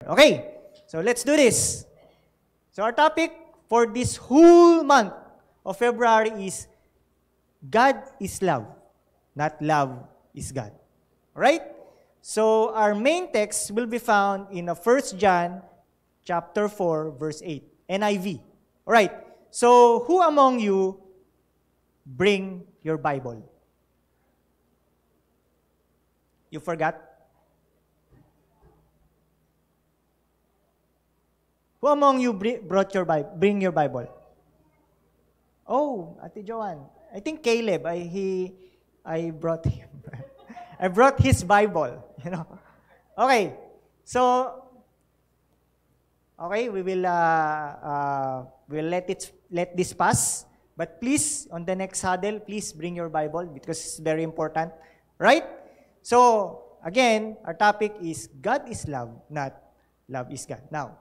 Okay, so let's do this. So our topic for this whole month of February is God is love, not love is God. Alright? So our main text will be found in 1 John chapter 4, verse 8, NIV. Alright, so who among you bring your Bible? You forgot? Who among you bring your Bible? Oh, Ate Joanne. I think Caleb. I brought him. I brought his Bible. Okay. So, okay, we'll let this pass. But please, on the next huddle, please bring your Bible because it's very important, right? So, again, our topic is God is love, not love is God. Now,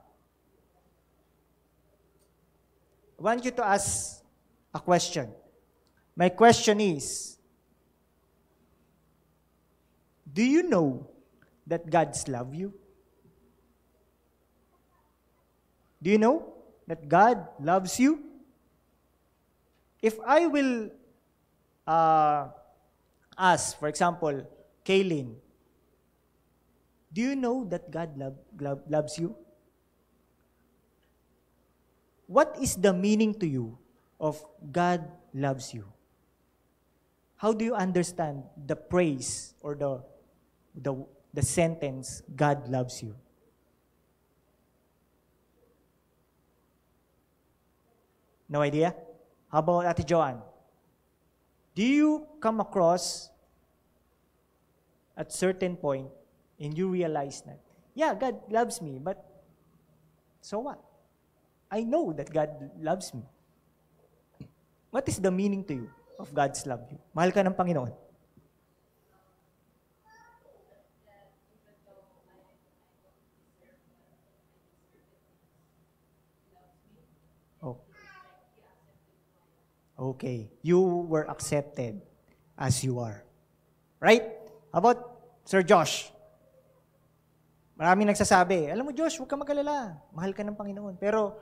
I want you to ask a question. My question is, do you know that God's love you? Do you know that God loves you? If I will ask, for example, Kaylin, do you know that God loves you? What is the meaning to you of God loves you? How do you understand the praise or the sentence, God loves you? No idea? How about Ate Joanne? Do you come across at certain point and you realize that, yeah, God loves me, but so what? I know that God loves me. What is the meaning to you of God's love you? Mahal ka ng Panginoon. Oh. Okay. You were accepted as you are. Right? How about Sir Josh? Maraming nagsasabi, alam mo Josh, huwag ka mag-alala. Mahal ka ng Panginoon. Pero,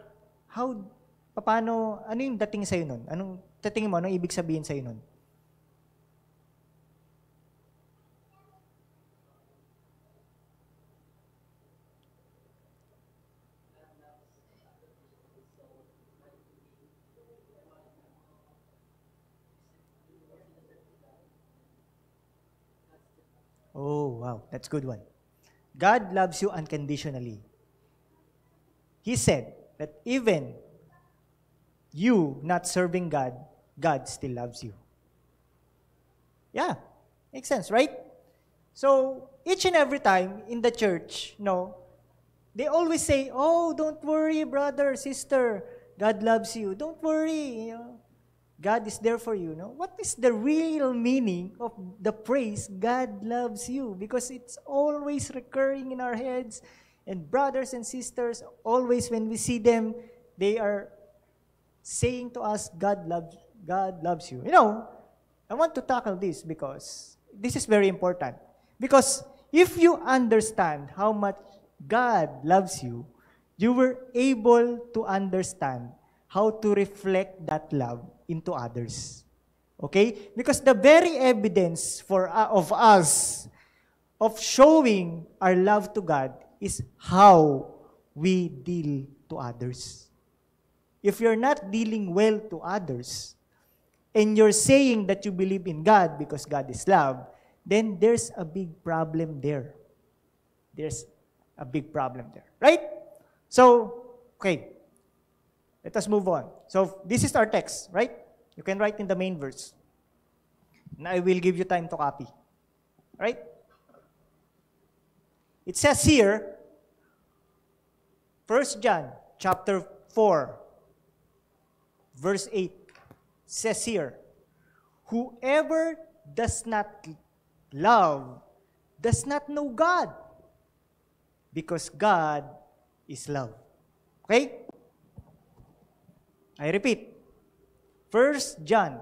ano yung dating sa'yo nun? Anong tatingin mo? Anong ibig sabihin sa'yo nun? Oh, wow. That's a good one. God loves you unconditionally. He said that even you not serving God, God still loves you. Yeah, makes sense, right? So, each and every time in the church, they always say, oh, don't worry, brother, sister, God loves you. Don't worry, God is there for you. What is the real meaning of the phrase, God loves you? Because it's always recurring in our heads. And brothers and sisters, always when we see them, they are saying to us, God loves you. I want to tackle this because this is very important. Because if you understand how much God loves you, you were able to understand how to reflect that love into others. Okay? Because the very evidence of us of showing our love to God is how we deal to others. If you're not dealing well to others, and you're saying that you believe in God because God is love, then there's a big problem there. There's a big problem there. Right? So, okay. Let us move on. So, this is our text, right? You can write in the main verse. And I will give you time to copy. Right? It says here, 1 John chapter 4, verse 8, says here, whoever does not love does not know God, because God is love. Okay? I repeat. 1 John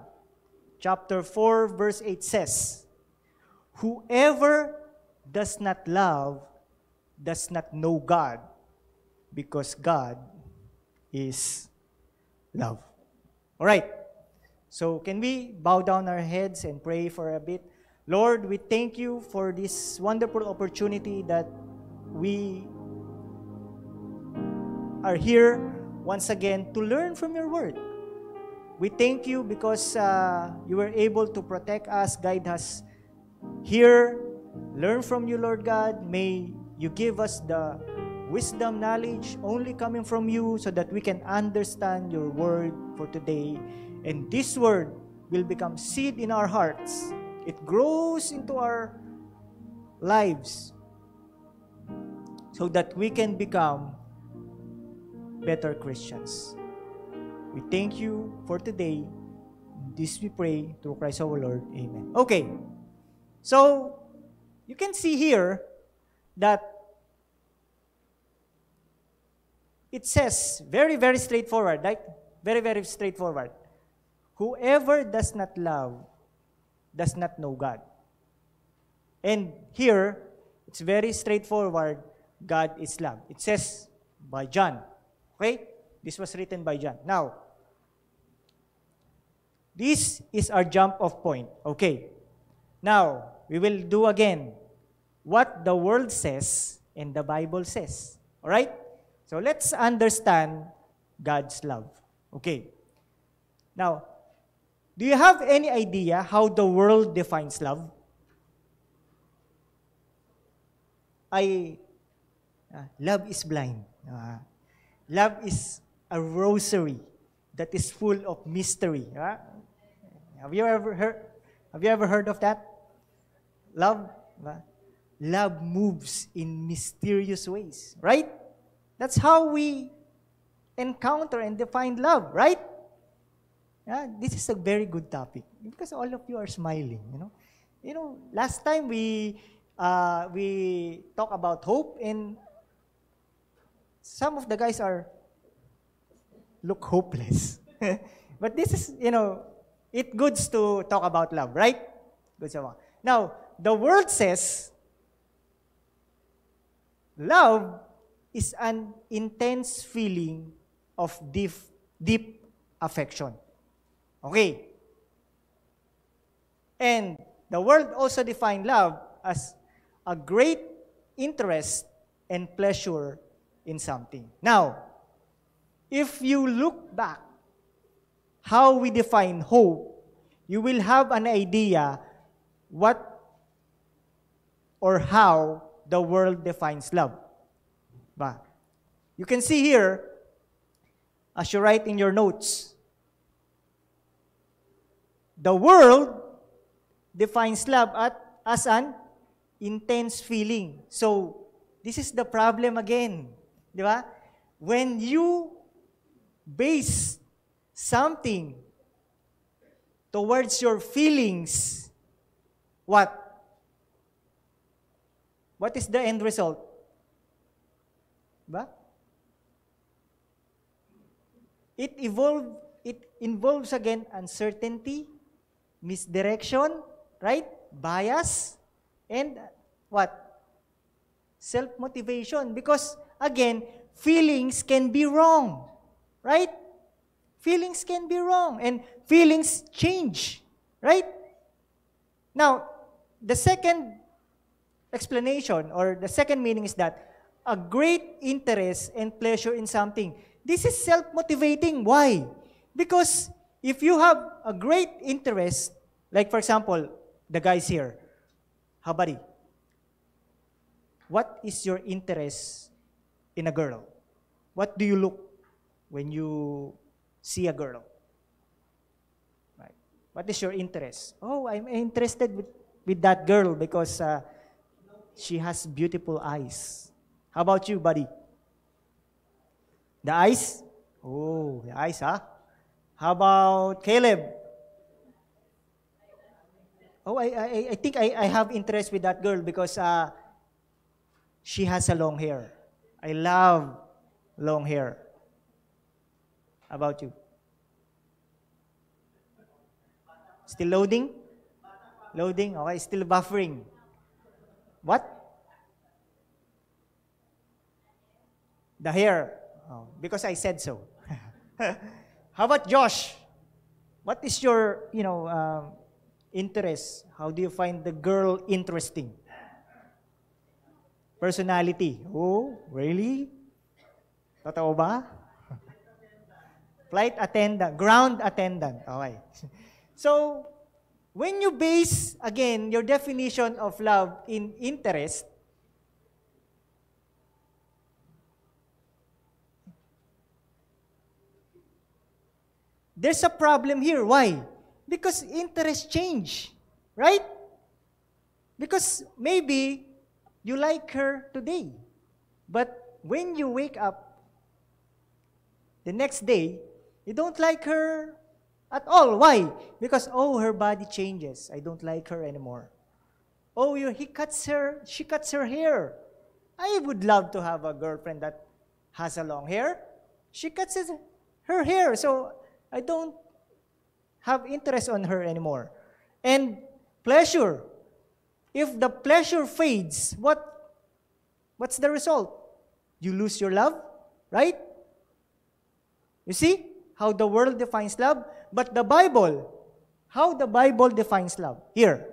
chapter 4, verse 8 says, whoever does not love does not know God, because God is love. All right. So can we bow down our heads and pray for a bit? Lord, we thank you for this wonderful opportunity that we are here once again to learn from your word. We thank you because you were able to protect us, guide us here, learn from you, Lord God. May you give us the wisdom, knowledge only coming from you so that we can understand your word for today. And this word will become seed in our hearts. It grows into our lives so that we can become better Christians. We thank you for today. This we pray through Christ our Lord. Amen. Okay. So, you can see here that it says very, very straightforward, right? Very, very straightforward. Whoever does not love does not know God. And here, it's very straightforward. God is love. It says by John. Okay? This was written by John. Now, this is our jump off point. Okay. Now, we will do again what the world says and the Bible says. All right? So let's understand God's love. Okay. Now, do you have any idea how the world defines love? Love is blind. Love is a rosary that is full of mystery. Have you ever heard of that? Love moves in mysterious ways, right? That's how we encounter and define love, right? This is a very good topic because all of you are smiling. Last time we talk about hope, and some of the guys look hopeless. But this is, it goods to talk about love, right? Good so. Now, the world says love is an intense feeling of deep affection. Okay. And the world also defines love as a great interest and pleasure in something. Now, if you look back how we define hope, you will have an idea what or how the world defines love. You can see here, as you write in your notes, the world defines love as an intense feeling. So, this is the problem again. Di ba? When you base something towards your feelings, what? What is the end result? Ba? It involves again uncertainty, misdirection, right? Bias, and what? Self-motivation. Because again, feelings can be wrong, right? Feelings can be wrong, and feelings change, right? Now, the second explanation or the second meaning is that a great interest and pleasure in something. This is self-motivating. Why? Because if you have a great interest, like for example, the guys here, Habari, what is your interest in a girl? What do you look when you see a girl? Right. What is your interest? Oh, I'm interested with that girl because she has beautiful eyes. How about you, buddy? The eyes? Oh, the eyes, huh? How about Caleb? Oh, I think I have interest with that girl because she has a long hair. I love long hair. How about you? Still loading? Loading? Okay, still buffering. What? The hair. Oh, because I said so. How about Josh? What is your, interest? How do you find the girl interesting? Personality. Oh, really? Totoo ba? Flight attendant, ground attendant. Okay. So, when you base, again, your definition of love in interest, there's a problem here. Why? Because interest change, right? Because maybe you like her today, but when you wake up the next day, you don't like her at all. Why? Because, her body changes. I don't like her anymore. She cuts her hair. I would love to have a girlfriend that has a long hair. She cuts her hair, so I don't have interest on her anymore. And pleasure. If the pleasure fades, what's the result? You lose your love, right? You see how the world defines love? But the Bible, how the Bible defines love? Here,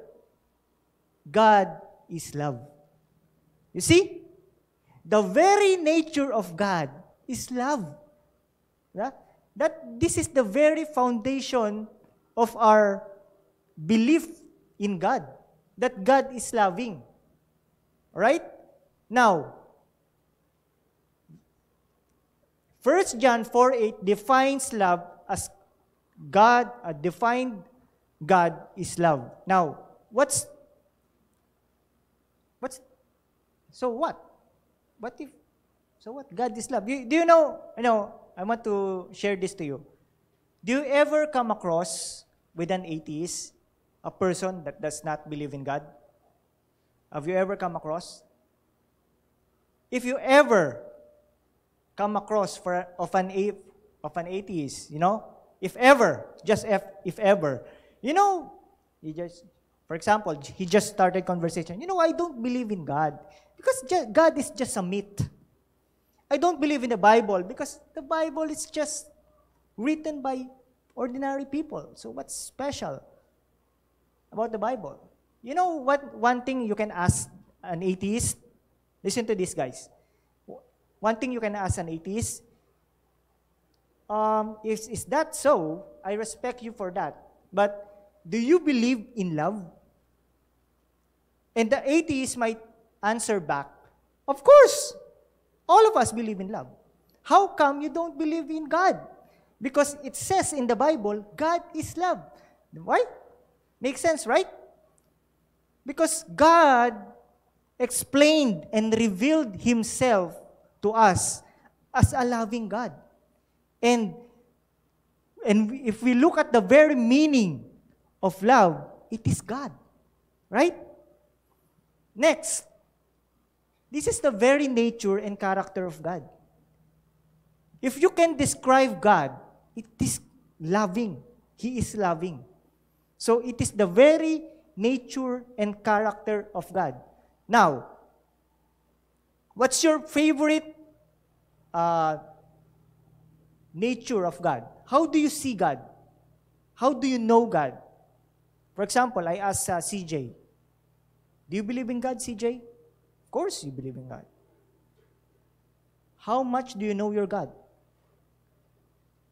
God is love. You see? The very nature of God is love. Yeah? This is the very foundation of our belief in God, that God is loving. Right? Now, 1 John 4:8 defines love as God, defined God is love. Now, so what? So what? God is love. Do you know, I want to share this to you. Do you ever come across with an atheist, a person that does not believe in God? Have you ever come across? If you ever come across of an atheist, if ever, if ever, for example, he just started conversation. I don't believe in God because God is just a myth. I don't believe in the Bible because the Bible is just written by ordinary people. So what's special about the Bible? You know what? One thing you can ask an atheist, listen to this, guys. One thing you can ask an atheist, is that so? I respect you for that. But do you believe in love? And the atheist might answer back, of course, all of us believe in love. How come you don't believe in God? Because it says in the Bible, God is love. Why? Makes sense, right? Because God explained and revealed Himself to us as a loving God. And if we look at the very meaning of love, it is God. Right? Next, this is the very nature and character of God. If you can describe God, it is loving. He is loving. So it is the very nature and character of God. Now, what's your favorite nature of God? How do you see God? How do you know God? For example, I asked CJ, do you believe in God, CJ? Of course you believe in God. How much do you know your God?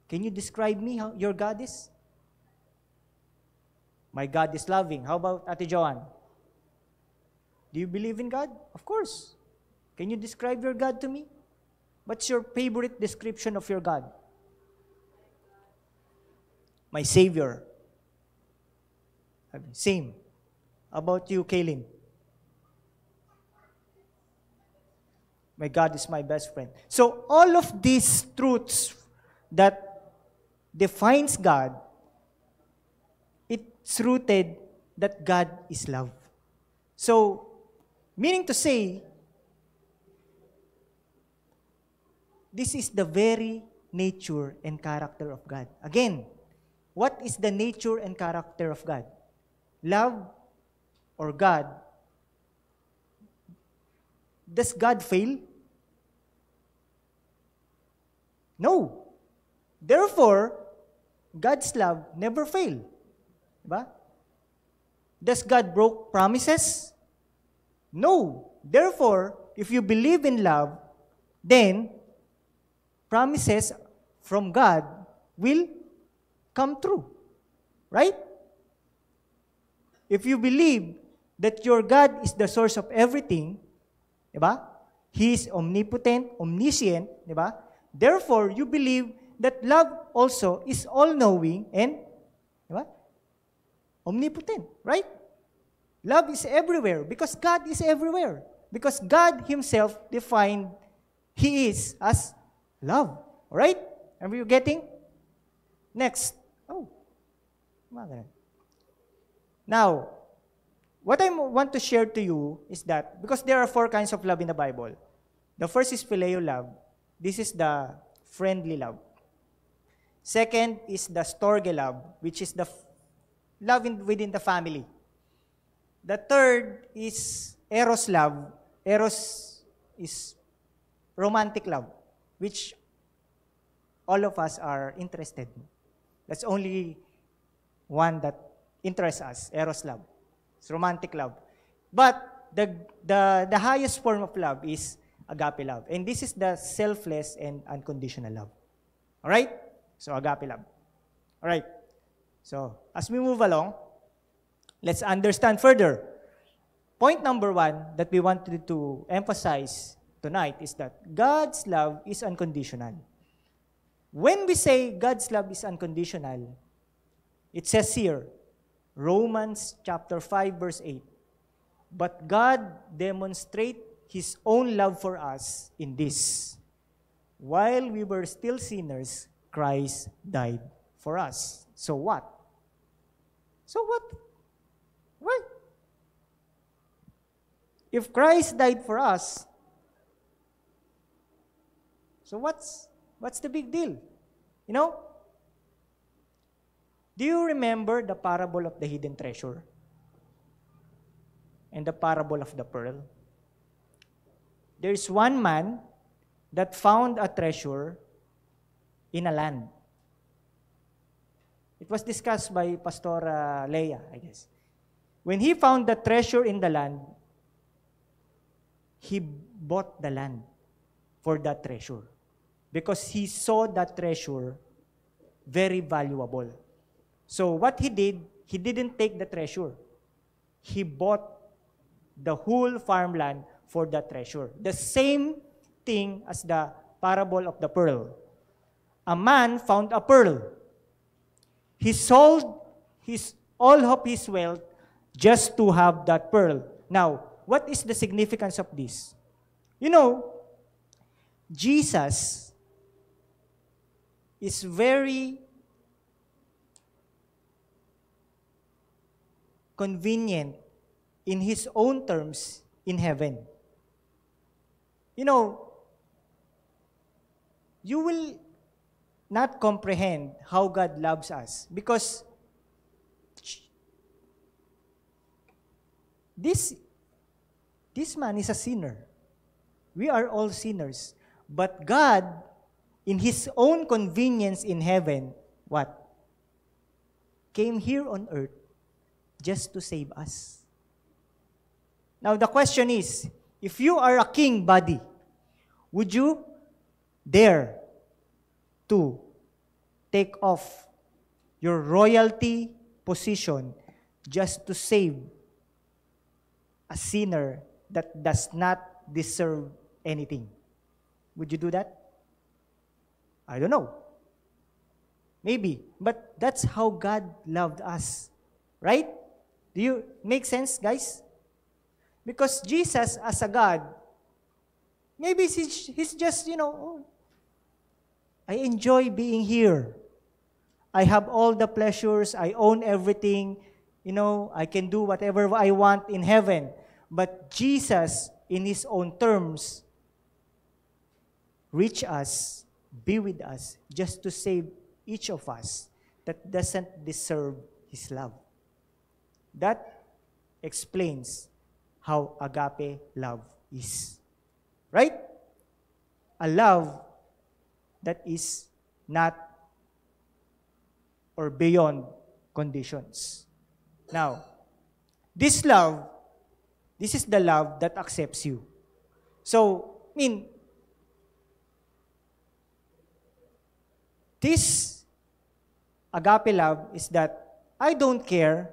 Can you describe me how your God is? My God is loving. How about Ate Joanne? Do you believe in God? Of course. Can you describe your God to me? What's your favorite description of your God? My Savior. Same. How about you, Kaylin? My God is my best friend. So all of these truths that defines God, it's rooted that God is love. So, meaning to say, this is the very nature and character of God. Again, what is the nature and character of God? Love or God? Does God fail? No. Therefore, God's love never fail. Diba? Does God broke promises? No. Therefore, if you believe in love, then promises from God will come true. Right? If you believe that your God is the source of everything, diba? He is omnipotent, omniscient, diba? Therefore, you believe that love also is all-knowing and, diba? Omnipotent, right? Love is everywhere because God is everywhere. Because God Himself defined He is as love. Alright? Are you getting? Next. Oh. Now, what I want to share to you is that, because there are 4 kinds of love in the Bible. The first is phileo love. This is the friendly love. Second is the storge love, which is the love within the family. The third is eros love. Eros is romantic love, which all of us are interested in. That's only one that interests us, eros love. It's romantic love. But the highest form of love is agape love. And this is the selfless and unconditional love. All right? So agape love. All right. So as we move along, let's understand further. Point number 1 that we wanted to emphasize tonight is that God's love is unconditional. When we say God's love is unconditional, it says here, Romans chapter 5 verse 8, but God demonstrates His own love for us in this: while we were still sinners, Christ died for us. So what? So what? Why? If Christ died for us, so what's the big deal? You know? Do you remember the parable of the hidden treasure? And the parable of the pearl? There's one man that found a treasure in a land. It was discussed by Pastor Leia, I guess. When he found the treasure in the land, he bought the land for that treasure because he saw that treasure very valuable. So what he did, he didn't take the treasure. He bought the whole farmland for the treasure. The same thing as the parable of the pearl. A man found a pearl. He sold all of his wealth just to have that pearl. Now, what is the significance of this? You know, Jesus is very convenient in His own terms in heaven. You know, you will not comprehend how God loves us because this man is a sinner. We are all sinners. But God, in His own convenience in heaven, what? Came here on earth just to save us. Now the question is, if you are a king body, would you dare to take off your royalty position just to save a sinner that does not deserve anything? Would you do that? I don't know. Maybe. But that's how God loved us. Right? Do you make sense, guys? Because Jesus, as a God, maybe he's just, oh, I enjoy being here. I have all the pleasures. I own everything. I can do whatever I want in heaven. But Jesus, in His own terms, reach us, be with us, just to save each of us that doesn't deserve His love. That explains how agape love is. Right? A love that is not or beyond conditions. Now, this is the love that accepts you. So, this agape love is that I don't care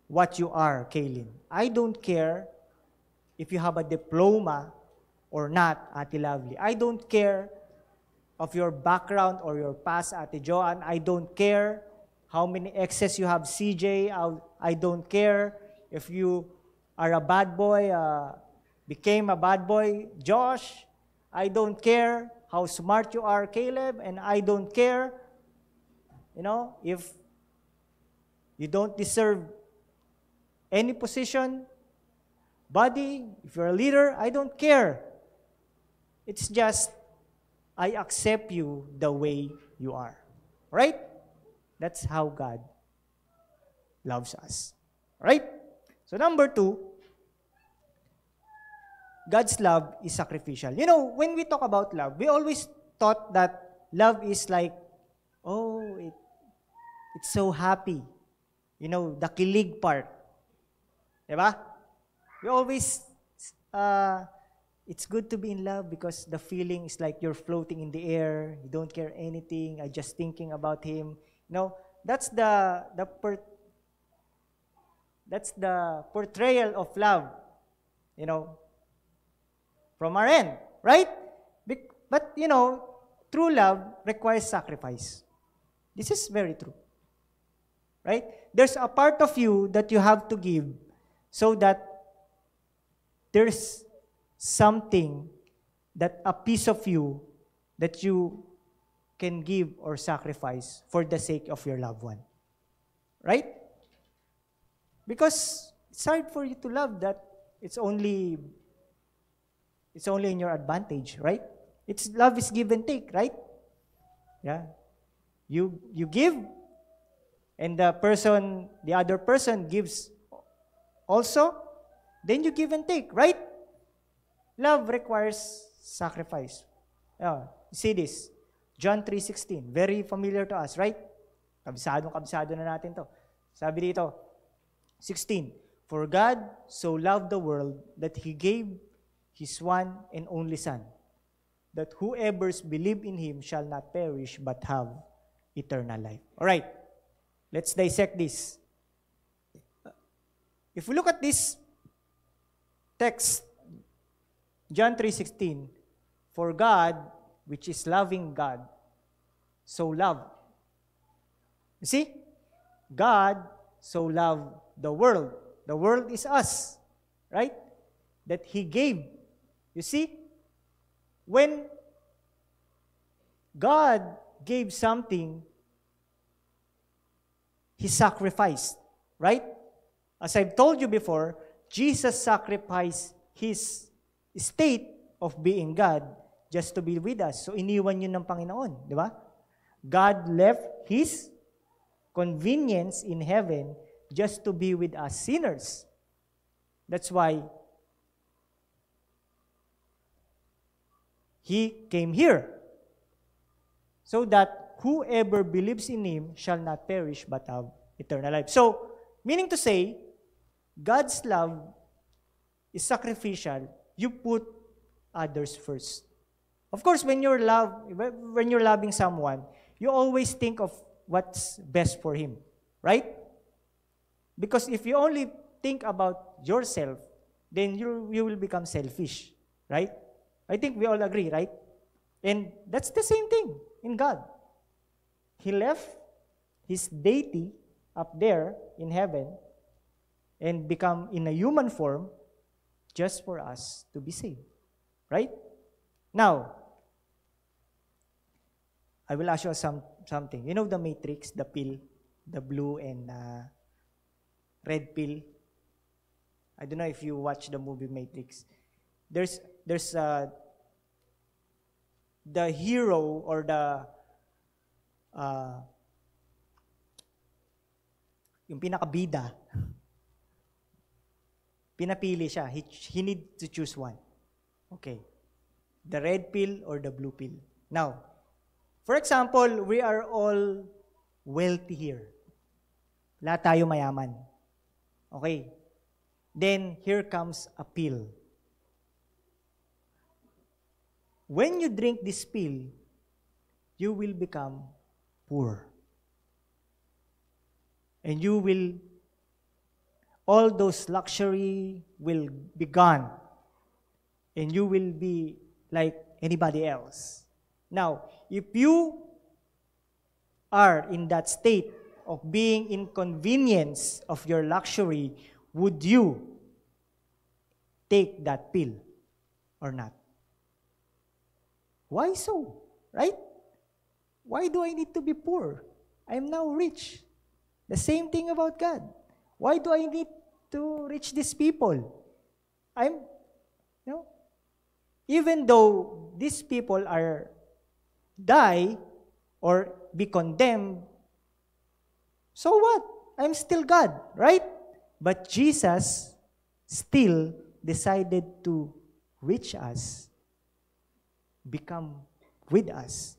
what you are, Kaylin. I don't care if you have a diploma or not, Ate Lovely. I don't care of your background or your past, Ate Joanne. I don't care how many exes you have, CJ. I don't care if you are a bad boy, became a bad boy, Josh. I don't care how smart you are, Caleb. And I don't care, if you don't deserve any position, Buddy, if you're a leader, I don't care. It's just, I accept you the way you are. Right? That's how God loves us. Right? So number 2, God's love is sacrificial. When we talk about love, we always thought that love is like, it's so happy. The kilig part. Diba? We always, it's good to be in love because the feeling is like you're floating in the air. You don't care anything. I'm just thinking about him. That's the portrayal of love, from our end, right? But, true love requires sacrifice. This is very true, right? There's a part of you that you have to give so that there's something, that a piece of you that you can give or sacrifice for the sake of your loved one. Right? Because it's hard for you to love that it's only in your advantage, right? Love is give and take, right? Yeah. You give, and the other person gives also, then you give and take, right? Love requires sacrifice. See this. John 3:16. Very familiar to us, right? Kabisado na natin to. Sabi dito, 16. For God so loved the world that He gave His one and only Son, that whoever believes in Him shall not perish but have eternal life. All right. Let's dissect this. If we look at this text, John 3:16, for God, which is loving God, so loved. You see? God so loved the world. The world is us, right? That He gave. You see? When God gave something, He sacrificed, right? As I've told you before, Jesus sacrificed His state of being God just to be with us. So, iniwan yun ng Panginoon, di ba? God left His convenience in heaven just to be with us sinners. That's why He came here, so that whoever believes in Him shall not perish but have eternal life. So, meaning to say, God's love is sacrificial. You put others first. Of course, when you're loving someone, you always think of what's best for him, right? Because if you only think about yourself, then you will become selfish, right? I think we all agree, right? And that's the same thing in God. He left His deity up there in heaven and become in a human form just for us to be saved. Right? Now, I will ask you something. You know the matrix, the pill, the blue and red pill? I don't know if you watch the movie Matrix. There's the hero or yung pinakabida, pinapili siya. He need to choose one. Okay. The red pill or the blue pill? Now, for example, we are all wealthy here. Lahat tayo mayaman. Okay. Then, here comes a pill. When you drink this pill, you will become poor. And all those luxury will be gone. And you will be like anybody else. Now, if you are in that state of being inconvenienced of your luxury, would you take that pill or not? Why so? Right? Why do I need to be poor? I am now rich. The same thing about God. Why do I need to reach these people? Even though these people are die or be condemned, so what? I'm still God, right? But Jesus still decided to reach us, become with us,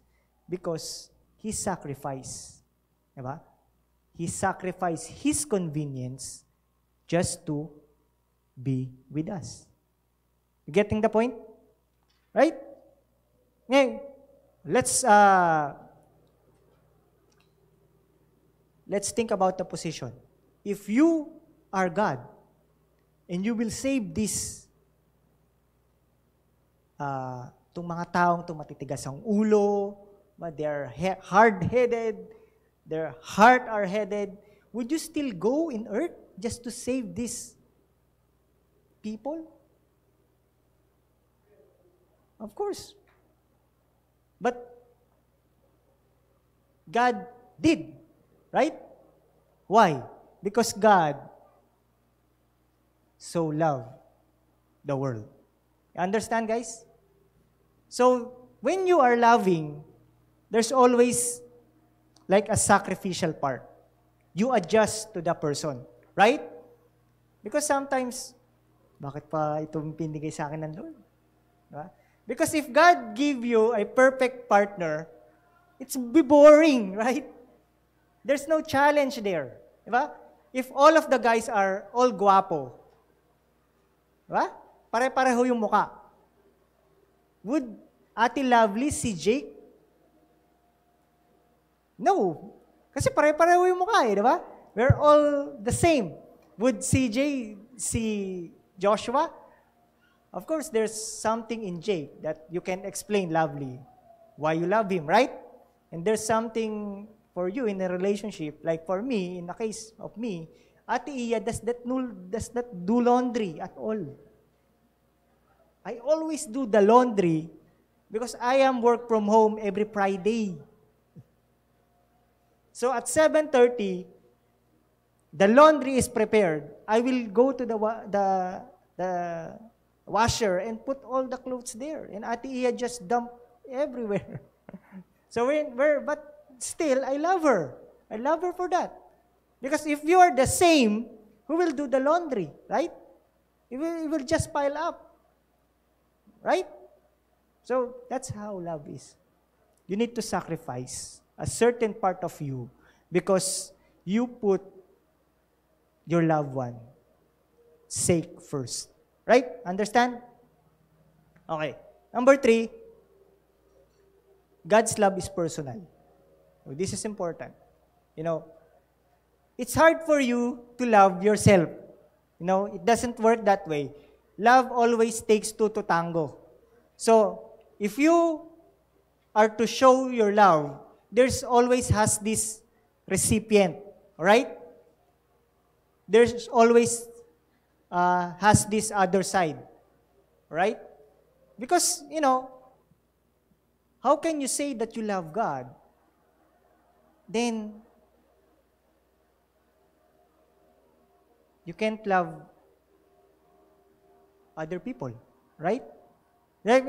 because He sacrificed. Diba? He sacrificed His convenience just to be with us. You getting the point? Right? Ngayon, let's think about the position. If you are God, and you will save this, itong mga taong matitigas ang ulo, but they're hard-headed, their heart are headed, would you still go in earth just to save these people? Of course. But God did, right? Why? Because God so loved the world. You understand, guys? So, when you are loving, there's always like a sacrificial part. You adjust to the person, right? Because sometimes, bakit pa itong pinigay sa akin ng Lord? Diba? Because if God give you a perfect partner, it's be boring, right? There's no challenge there. Diba? If all of the guys are all guwapo, diba? Pare-pareho yung muka. Would Ate Lovely si Jake? No. Kasi pare-pareho yung mukha eh, di ba? We're all the same. Would CJ see Joshua? Of course, there's something in Jake that you can explain Lovely why you love him, right? And there's something for you in a relationship. Like for me, in the case of me, Ate Iya does not do laundry at all. I always do the laundry because I am work from home every Friday. So at 7:30, the laundry is prepared. I will go to the washer and put all the clothes there. And Ate Iya just dump everywhere. So but still, I love her. I love her for that. Because if you are the same, who will do the laundry, right? It will just pile up. Right? So, that's how love is. You need to sacrifice a certain part of you because you put your loved one sake first. Right? Understand? Okay. Number 3, God's love is personal. So this is important. It's hard for you to love yourself. It doesn't work that way. Love always takes two to tango. So, if you are to show your love, there's always has this recipient, right? There's always has this other side, right? Because, how can you say that you love God? Then, you can't love other people, right? Like,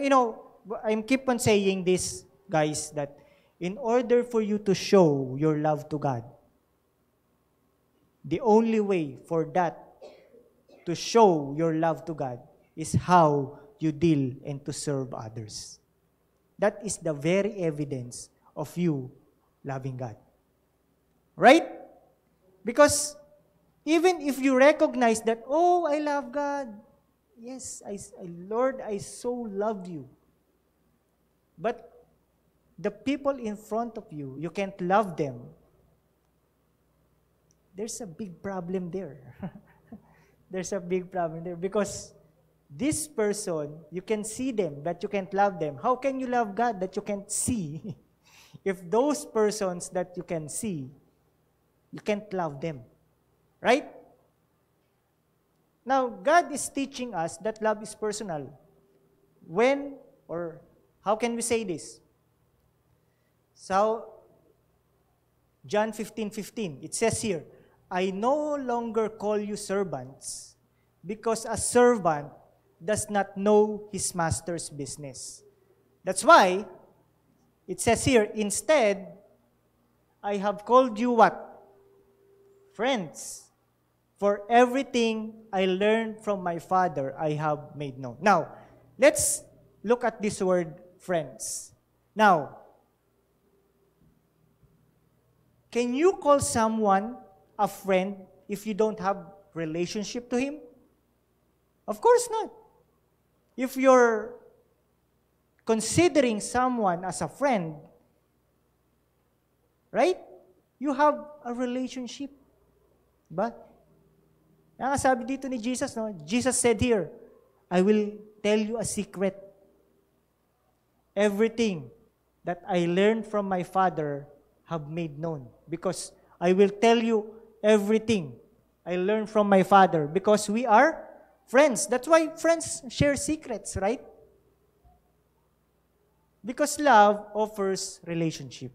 I keep on saying this, guys, that in order for you to show your love to God, the only way for that to show your love to God is how you deal and to serve others. that is the very evidence of you loving God. Right? Because even if you recognize that, oh, I love God. Yes, Lord, I so love you. But the people in front of you, you can't love them. There's a big problem there. There's a big problem there because this person, you can see them, but you can't love them. How can you love God that you can't see? If those persons that you can see, you can't love them. Right? Now, God is teaching us that love is personal. When, or how can we say this? So, John 15:15, it says here, I no longer call you servants, because a servant does not know his master's business. That's why it says here, instead, I have called you what? Friends. For everything I learned from my Father, I have made known. Now, let's look at this word, friends. Now, can you call someone a friend if you don't have relationship to him? Of course not. If you're considering someone as a friend, right? You have a relationship. But, ang sabi dito ni Jesus, no? Jesus said here, I will tell you a secret. Everything that I learned from my Father have made known. Because I will tell you everything I learned from my Father. Because we are friends. That's why friends share secrets, right? Because love offers relationship.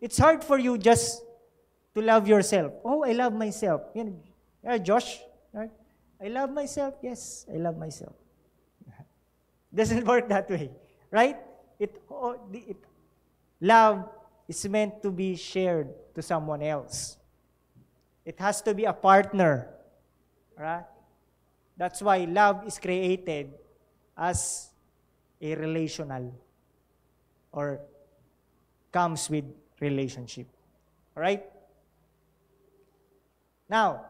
It's hard for you just to love yourself. Oh, I love myself. Josh, right? I love myself. Yes, I love myself. Doesn't work that way, right? Love is meant to be shared to someone else. It has to be a partner, right? That's why love is created as a relational or comes with relationship. All right? Now,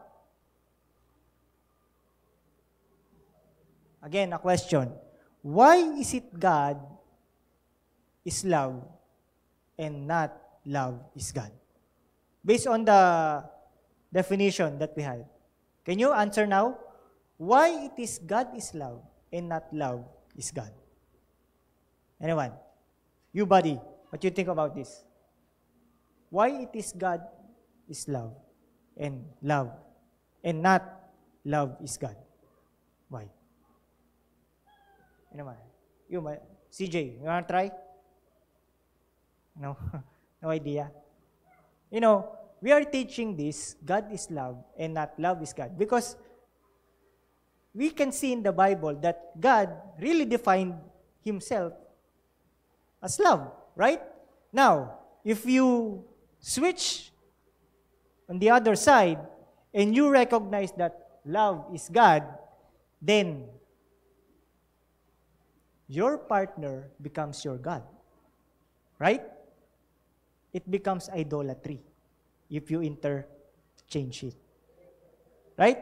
again, a question. Why is it God is love and not love is God? Based on the definition that we had. Can you answer now? Why it is God is love and not love is God? Anyone? You, buddy, what do you think about this? Why it is God is love and not love is God? Why? Anyone? You, CJ, you want to try? No? No idea? We are teaching this, God is love and not love is God. Because we can see in the Bible that God really defined himself as love, right? Now, if you switch on the other side and you recognize that love is God, then your partner becomes your God, right? It becomes idolatry if you interchange it, right?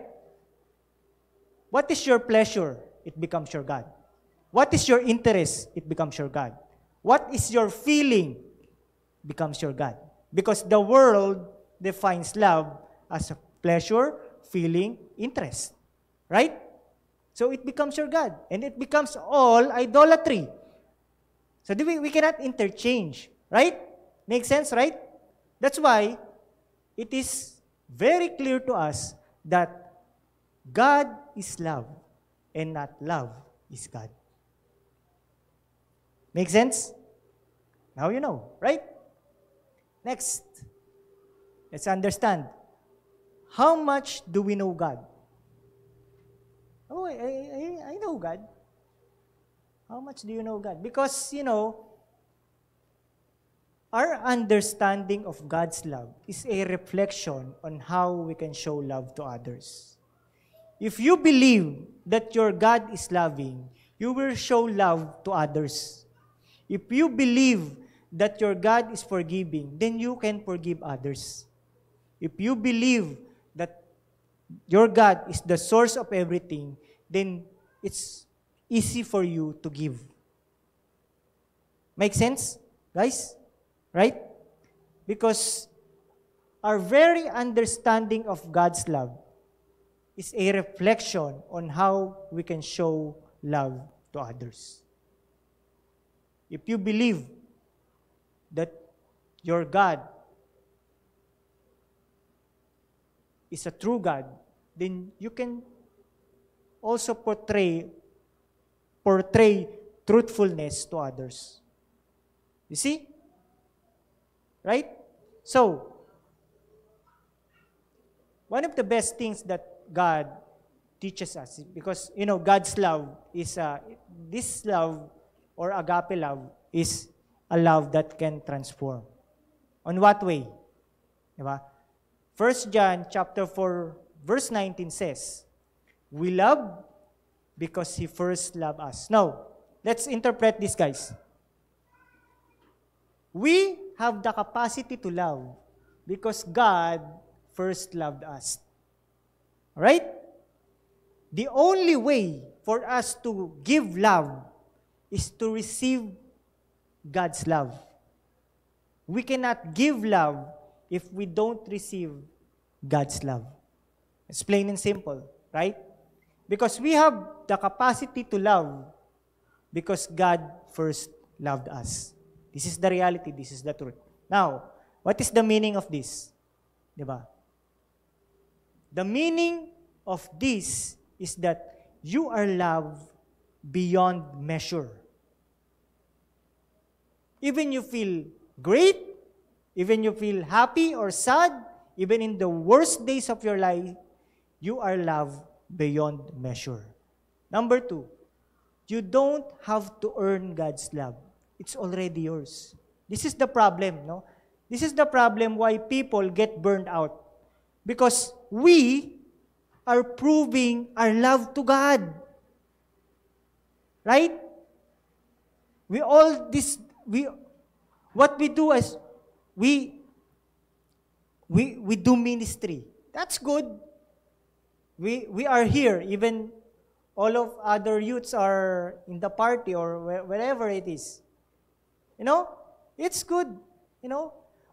What is your pleasure? It becomes your God. What is your interest? It becomes your God. What is your feeling? Becomes your God. Because the world defines love as a pleasure, feeling, interest. Right? So it becomes your God. And it becomes all idolatry. So we cannot interchange. Right? Makes sense, right? That's why it is very clear to us that God is love and not love is God. Make sense? Now you know, right? Next, let's understand. How much do we know God? Oh, I know God. How much do you know God? Because, our understanding of God's love is a reflection on how we can show love to others. If you believe that your God is loving, you will show love to others. If you believe that your God is forgiving, then you can forgive others. If you believe that your God is the source of everything, then it's easy for you to give. Make sense, guys? Right? Because our very understanding of God's love is a reflection on how we can show love to others. If you believe that your God is a true God, then you can also portray truthfulness to others. You see? Right? So, one of the best things that God teaches us, because, God's love is, this love or agape love is a love that can transform. On what way? Diba? 1 John chapter 4, verse 19 says, we love because He first loved us. Now, let's interpret this, guys. We have the capacity to love because God first loved us. Right? The only way for us to give love is to receive God's love. We cannot give love if we don't receive God's love. It's plain and simple, right? Because we have the capacity to love because God first loved us. This is the reality. This is the truth. Now, what is the meaning of this? Diba? The meaning of this is that you are loved beyond measure. Even you feel great, even you feel happy or sad, even in the worst days of your life, you are loved beyond measure. Number 2, you don't have to earn God's love. It's already yours. This is the problem, no? This is the problem why people get burned out. Because we are proving our love to God. Right? What we do is, we do ministry. That's good. We are here, even all of other youths are in the party or wherever it is. It's good.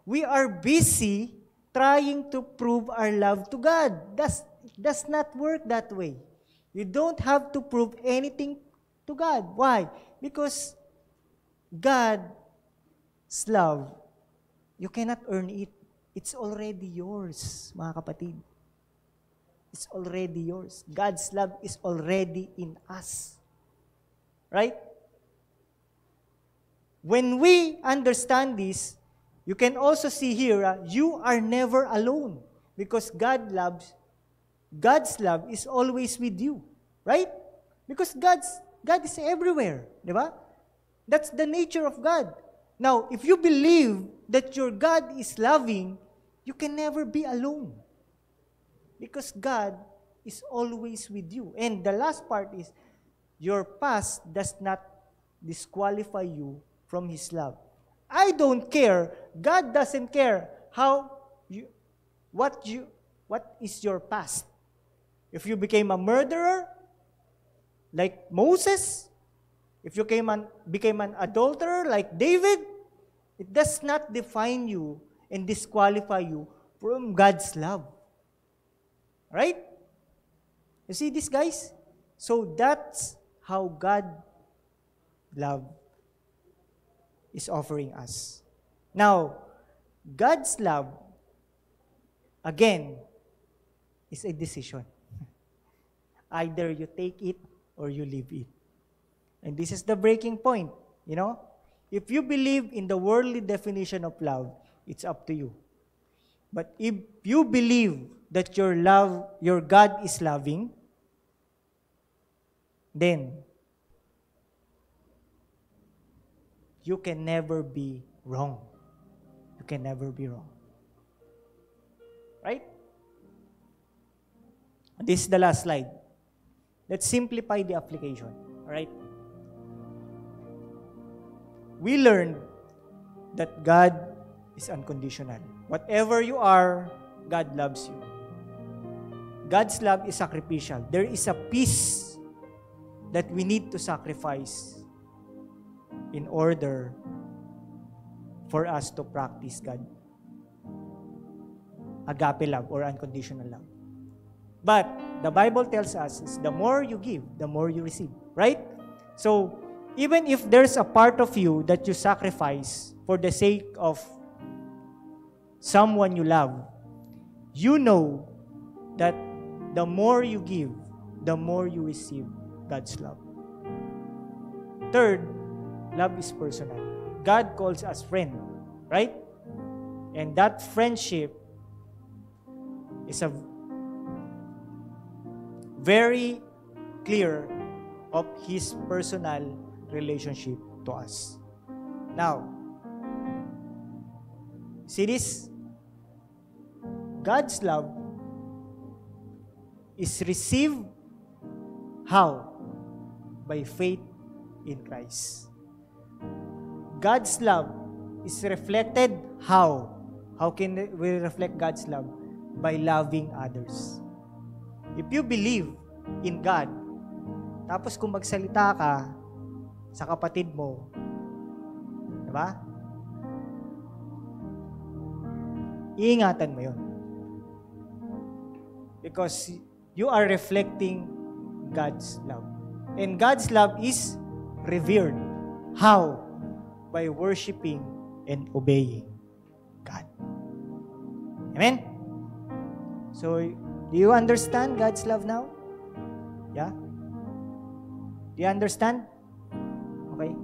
We are busy trying to prove our love to God. Does not work that way. You don't have to prove anything to God. Why? Because God's love, you cannot earn it. It's already yours, mga kapatid. It's already yours. God's love is already in us. Right? When we understand this, you can also see here, you are never alone because God's love is always with you. Right? Because God is everywhere. Diba? That's the nature of God. Now, if you believe that your God is loving, you can never be alone. Because God is always with you. And the last part is, your past does not disqualify you from His love. I don't care. God doesn't care what is your past. If you became a murderer, like Moses, if you became an adulterer, like David, it does not define you and disqualify you from God's love. Right? You see this, guys? So that's how God love is offering us. Now, God's love, again, is a decision. Either you take it or you leave it. And this is the breaking point, If you believe in the worldly definition of love, it's up to you. But if you believe that your God is loving, then you can never be wrong. You can never be wrong. Right? This is the last slide. Let's simplify the application. All right? we learned that God is unconditional. Whatever you are, God loves you. God's love is sacrificial. There is a peace that we need to sacrifice in order for us to practice God. Agape love or unconditional love. But the Bible tells us is the more you give, the more you receive. Right? So, even if there's a part of you that you sacrifice for the sake of someone you love, you know that the more you give, the more you receive God's love. Third, love is personal. God calls us friend, right? And that friendship is a very clear of His personal relationship to us. Now, see this? God's love is received how? By faith in Christ. God's love is reflected how? How can we reflect God's love? By loving others. If you believe in God, tapos kung magsalita ka sa kapatid mo, diba? Iingatan mo yun. Because you are reflecting God's love. And God's love is revered. How? By worshiping and obeying God. Amen? So, do you understand God's love now? Yeah? Do you understand? Okay.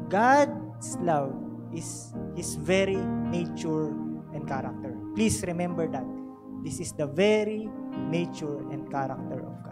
God's love is His very nature and character. Please remember that. This is the very nature and character of God.